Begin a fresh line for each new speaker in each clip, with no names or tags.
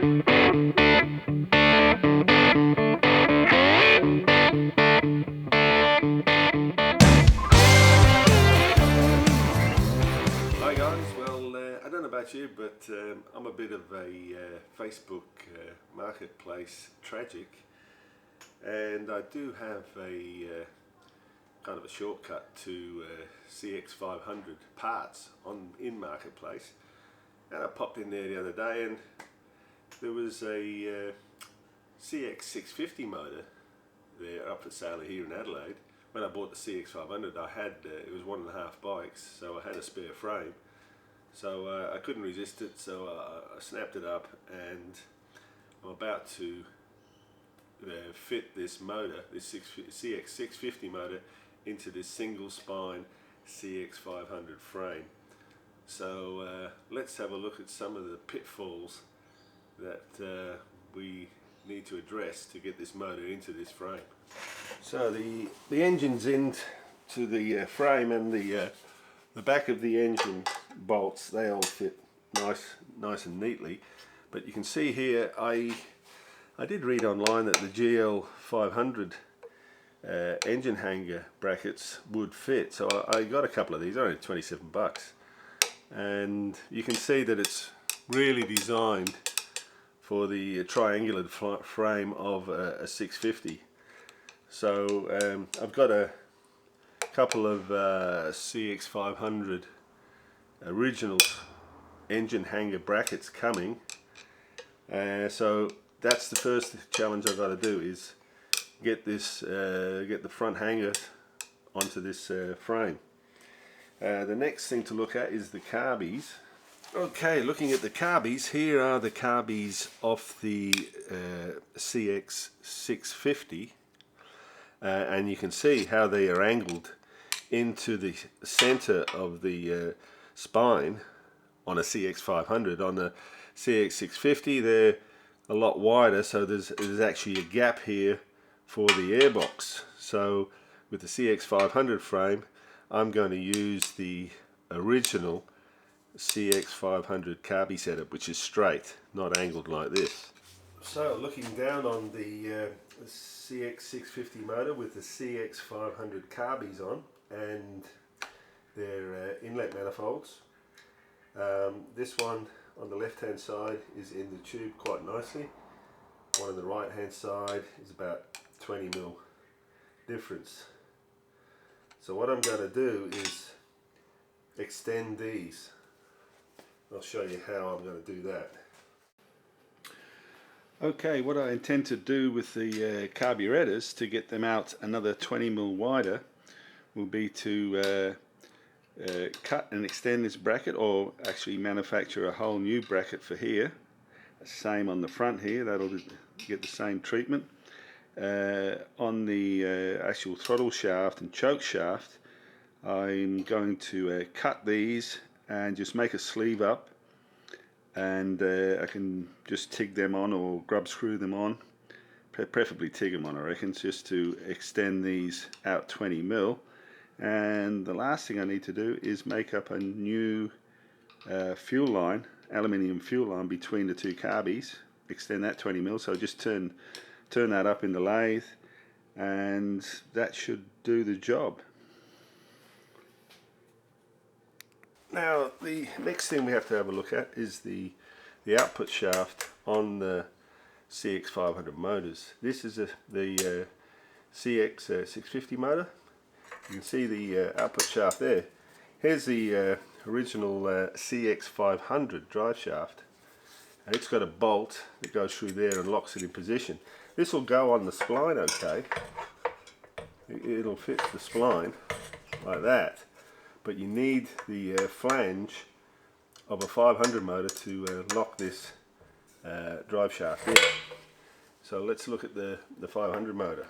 Hi guys, well I don't know about you, but I'm a bit of a Facebook marketplace tragic, and I do have a kind of a shortcut to CX500 parts in marketplace, and I popped in there the other day and there was a CX650 motor there up for sale here in Adelaide. When I bought the CX500, I had it was 1.5 bikes, so I had a spare frame, so I couldn't resist it, so I snapped it up, and I'm about to fit this motor, this CX650 motor, into this single spine CX500 frame. So let's have a look at some of the pitfalls that we need to address to get this motor into this frame. So the engine's into the frame, and the back of the engine bolts, they all fit nice and neatly. But you can see here, I did read online that the GL500 engine hanger brackets would fit, so I got a couple of these, only 27 bucks, and you can see that it's really designed for the triangular frame of a 650. So I've got a couple of CX500 original engine hanger brackets coming, so that's the first challenge I've got to do, is get the front hanger onto this frame. The next thing to look at is the carbies. Okay, looking at the carbies, here are the carbies off the CX650, and you can see how they are angled into the center of the spine on a CX500. On the CX650 they're a lot wider, so there's actually a gap here for the airbox. So with the CX500 frame, I'm going to use the original CX500 carby setup, which is straight, not angled like this. So looking down on the CX650 motor with the CX500 carbies on and their inlet manifolds, this one on the left hand side is in the tube quite nicely. One on the right hand side is about 20mm difference. So what I'm going to do is extend these. I'll show you how I'm going to do that. Okay, what I intend to do with the carburetors to get them out another 20mm wider will be to cut and extend this bracket, or actually manufacture a whole new bracket for here. Same on the front here, that'll get the same treatment. On the actual throttle shaft and choke shaft, I'm going to cut these and just make a sleeve up, and I can just TIG them on or grub screw them on, preferably TIG them on, I reckon, just to extend these out 20mm. And the last thing I need to do is make up a new fuel line, aluminium fuel line between the two carbies, extend that 20mm, so just turn that up in the lathe, and that should do the job. Now the next thing we have to have a look at is the output shaft on the CX500 motors. This is the CX650 motor. You can see the output shaft there. Here's the original CX500 drive shaft, and it's got a bolt that goes through there and locks it in position. This will go on the spline okay. It'll fit the spline like that, but you need the flange of a 500 motor to lock this drive shaft in. So let's look at the 500 motor.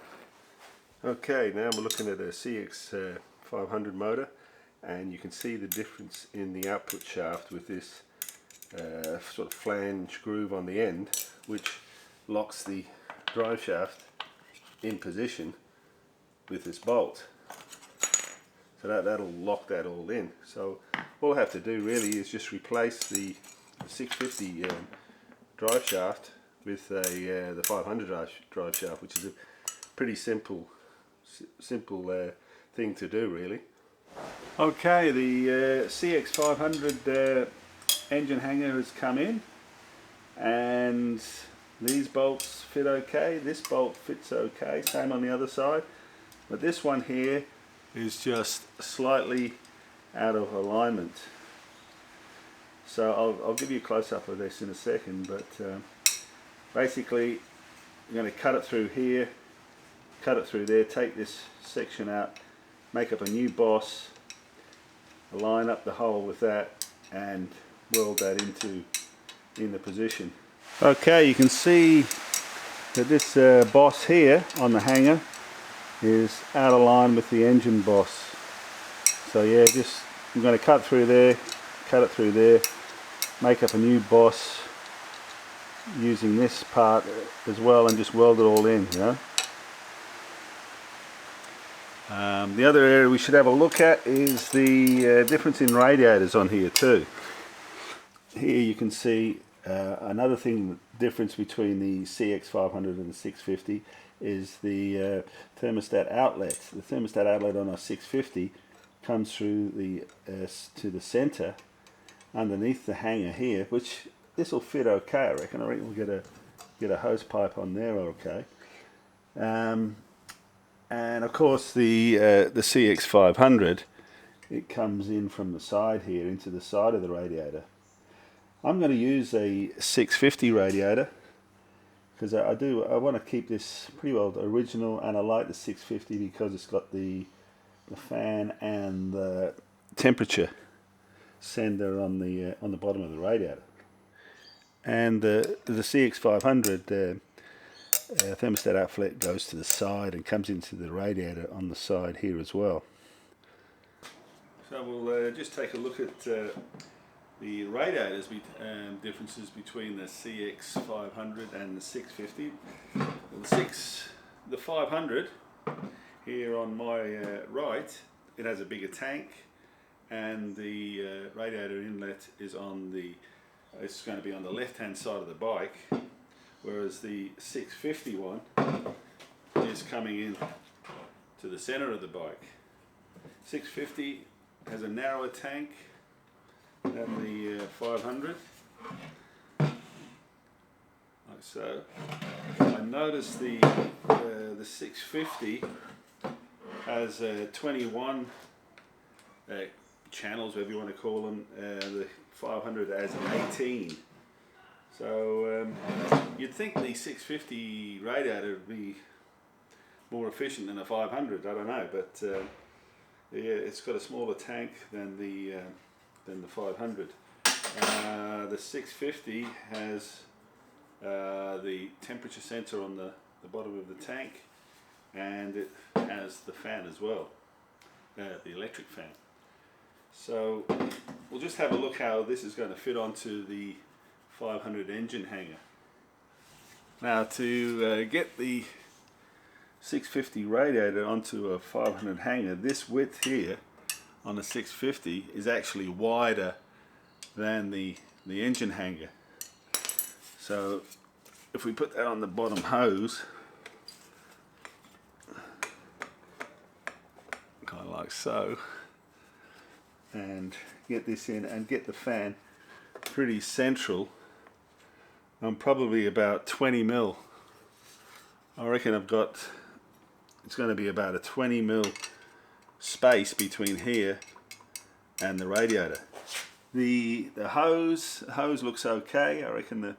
Okay, now we're looking at a CX500 motor, and you can see the difference in the output shaft with this sort of flange groove on the end, which locks the drive shaft in position with this bolt. So that'll lock that all in. So all I have to do really is just replace the 650 drive shaft with the 500 drive shaft, which is a pretty simple thing to do, really. Okay, the CX500 engine hanger has come in, and these bolts fit okay. This bolt fits okay, same on the other side, but this one here is just slightly out of alignment. So I'll give you a close-up of this in a second, but basically I'm going to cut it through here, cut it through there, take this section out, make up a new boss, line up the hole with that, and weld that in the position. Okay, you can see that this boss here on the hanger is out of line with the engine boss. So yeah, I'm going to cut through there, cut it through there, make up a new boss using this part as well, and just weld it all in, you know. The other area we should have a look at is the difference in radiators on here too. Here you can see another thing, difference between the CX500 and the 650 is the thermostat outlet. The thermostat outlet on our 650 comes through to the center underneath the hanger here, which this will fit okay, I reckon. We'll get a hose pipe on there okay. And of course the CX500, it comes in from the side here into the side of the radiator. I'm going to use a 650 radiator because I want to keep this pretty well original, and I like the 650 because it's got the fan and the temperature sender on the bottom of the radiator. And the CX500 thermostat outlet goes to the side and comes into the radiator on the side here as well. So we'll just take a look at the radiators differences between the CX500 and the 650. The 500 here on my right, it has a bigger tank, and the radiator inlet is it's going to be on the left hand side of the bike, whereas the 650 one is coming in to the center of the bike. 650 has a narrower tank than the 500, like so. I noticed the 650 has 21 channels, whatever you want to call them. The 500 has 18. So you'd think the 650 radiator would be more efficient than a 500. I don't know, but yeah, it's got a smaller tank than the 500. The 650 has the temperature sensor on the bottom of the tank, and it has the fan as well, the electric fan. So we'll just have a look how this is going to fit onto the 500 engine hanger. Now, to get the 650 radiator onto a 500 hanger, this width here on the 650 is actually wider than the engine hanger. So if we put that on the bottom hose, kind of like so, and get this in and get the fan pretty central, I'm probably about 20 mil. I reckon it's going to be about a 20 mil space between here and the radiator. The hose looks okay. I reckon the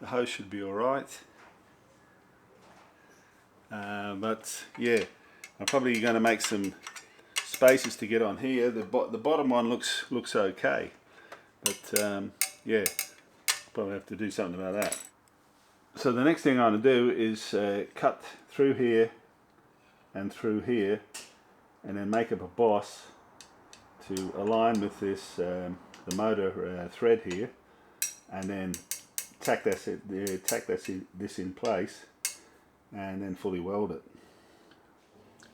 hose should be alright. But yeah, I'm probably going to make some spaces to get on here. The bottom one looks okay, but yeah, probably have to do something about that. So the next thing I'm going to do is cut through here and through here, and then make up a boss to align with this the motor thread here, and then tack this in place, and then fully weld it.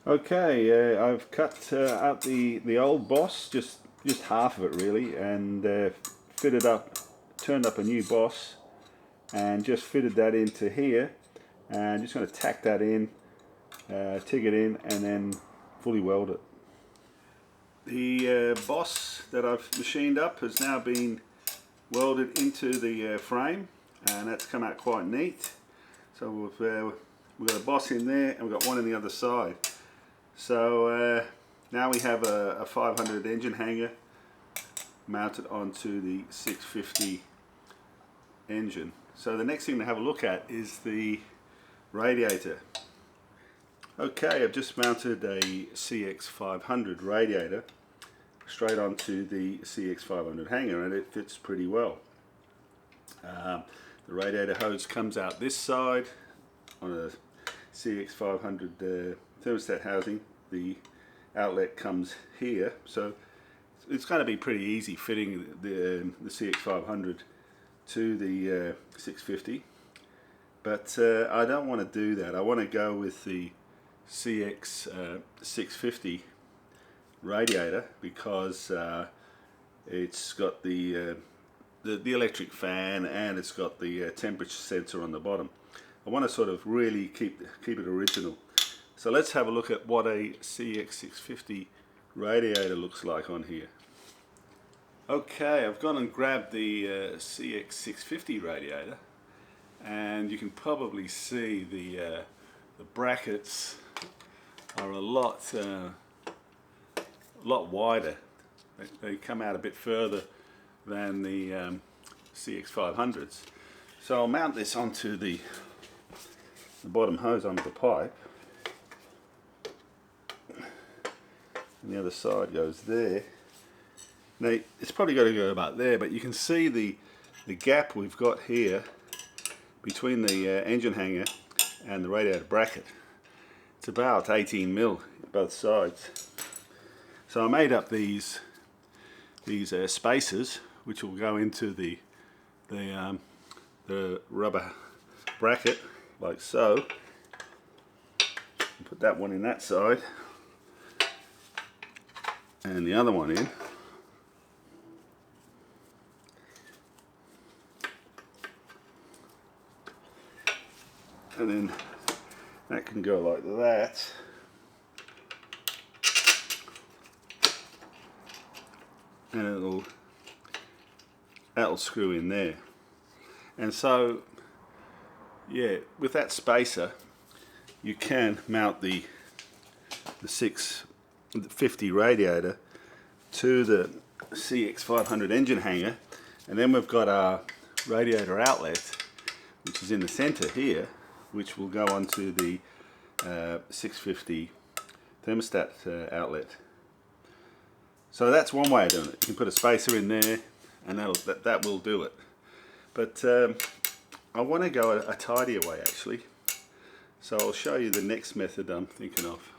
Okay, I've cut out the old boss, just half of it really, and fitted up, turned up a new boss,
and just fitted that into here, and just going to tack that in, TIG it in, and then fully weld it. The boss that I've machined up has now been welded into the frame, and that's come out quite neat. So we've got a boss in there and we've got one on the other side. So now we have a 500 engine hanger mounted onto the 650 engine. So the next thing to have a look at is the radiator. Okay, I've just mounted a CX500 radiator straight onto the CX500 hanger, and it fits pretty well. The radiator hose comes out this side on a CX500 thermostat housing. The outlet comes here, so it's going to be pretty easy fitting the CX500 to the 650. But I don't want to do that. I want to go with the CX650 radiator because it's got the electric fan, and it's got the temperature sensor on the bottom. I want to sort of really keep it original. So let's have a look at what a CX650 radiator looks like on here. Okay, I've gone and grabbed the CX650 radiator, and you can probably see the brackets are a lot wider. They come out a bit further than the CX500s. So I'll mount this onto the bottom hose onto the pipe, and the other side goes there. Now it's probably got to go about there, but you can see the gap we've got here between the engine hanger and the radiator bracket. It's about 18 mil both sides. So I made up these spacers, which will go into the rubber bracket, like so. Put that one in that side, and the other one in. And then that can go like that. And that'll screw in there. And so, yeah, with that spacer, you can mount the 650 radiator to the CX500 engine hanger, and then we've got our radiator outlet, which is in the center here, which will go onto the 650 thermostat outlet. So that's one way of doing it. You can put a spacer in there, and that will do it. But I want to go a tidier way actually. So I'll show you the next method I'm thinking of.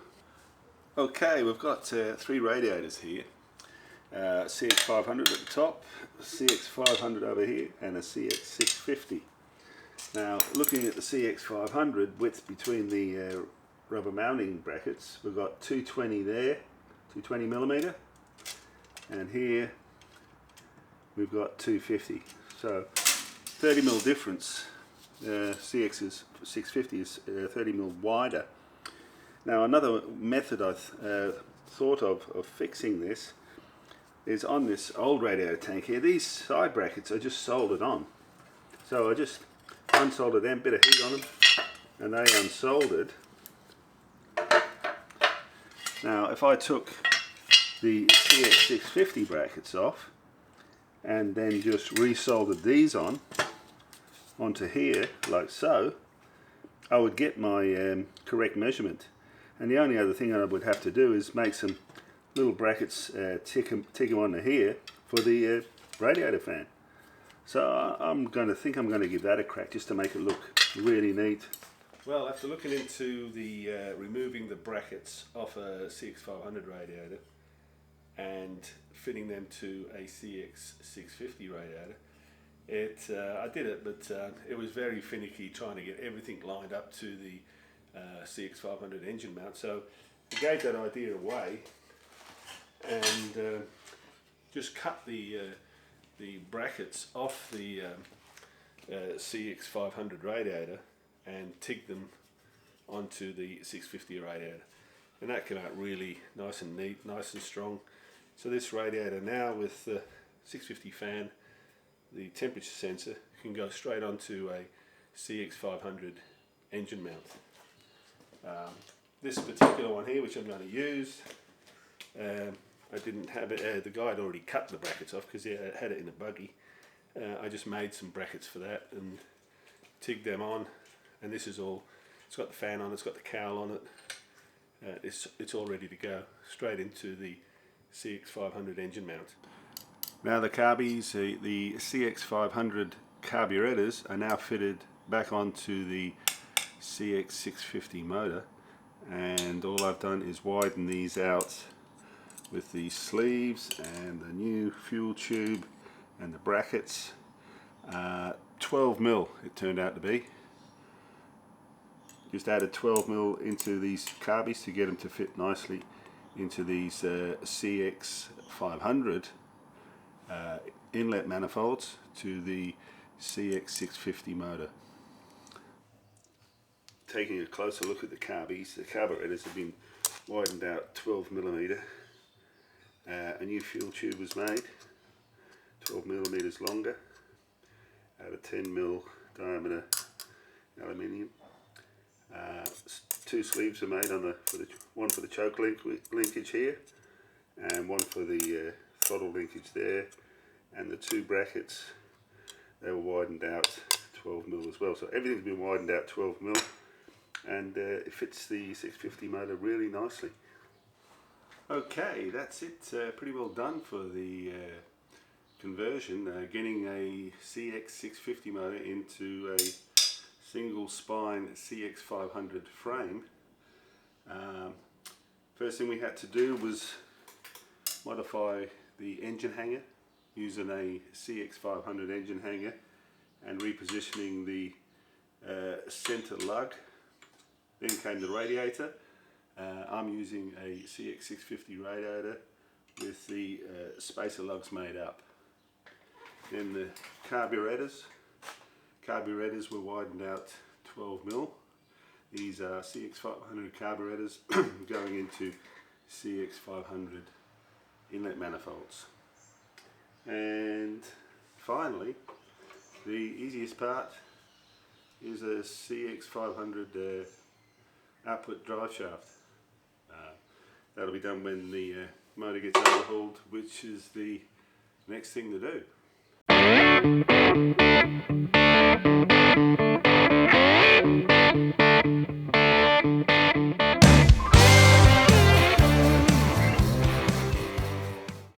Okay, we've got 3 radiators here. CX500 at the top, CX500 over here, and a CX650. Now, looking at the CX500 width between the rubber mounting brackets, we've got 220 there, 220 millimeter, and here we've got 250. So 30 mil difference. CX's 650 is 30 mil wider. Now, another method I've thought of fixing this is on this old radiator tank here. These side brackets are just soldered on. So I just unsoldered them, bit of heat on them, and they unsoldered. Now, if I took the CX650 brackets off and then just resoldered these onto here, like so, I would get my correct measurement. And the only other thing I would have to do is make some little brackets, tick them onto here for the radiator fan. So I'm going to give that a crack just to make it look really neat. Well, after looking into the removing the brackets off a CX500 radiator and fitting them to a CX650 radiator, I did it, but it was very finicky trying to get everything lined up to the CX500 engine mount. So I gave that idea away and just cut the brackets off the
CX500 radiator and TIG them onto the 650 radiator, and that came out really nice and neat, nice and strong. So this radiator now with the 650 fan, the temperature sensor, can go straight onto a CX500 engine mount. This particular one here, which I'm going to use, I didn't have it, the guy had already cut the brackets off because he had it in a buggy. I just made some brackets for that and TIGged them on, and this is all, it's got the fan on, it's got the cowl on it, it's all ready to go straight into the CX500 engine mount. Now the carbies, the CX500 carburetors are now fitted back onto the CX650 motor, and all I've done is widen these out with the sleeves and the new fuel tube and the brackets. 12mm it turned out to be. Just added 12mm into these carbies to get them to fit nicely into these CX500 inlet manifolds to the CX650 motor. Taking a closer look at the carbies, the carburetors have been widened out 12mm. A new fuel tube was made, 12mm longer, out of 10mm diameter aluminium. Two sleeves are made on one for the choke linkage here, and one for the throttle linkage there, and the two brackets, they were widened out 12mm as well. So everything's been widened out 12mm, and it fits the 650 motor really nicely. Okay, that's it. Pretty well done for the conversion, getting a CX650 motor into a single spine CX500 frame. First thing we had to do was modify the engine hanger using a CX500 engine hanger and repositioning the center lug. Then came the radiator. I'm using a CX650 radiator with the spacer lugs made up. Then the carburetors were widened out 12mm. These are CX500 carburetors going into CX500 inlet manifolds. And finally, the easiest part is a CX500 output drive shaft. That'll be done when the motor gets overhauled, which is the next thing to do.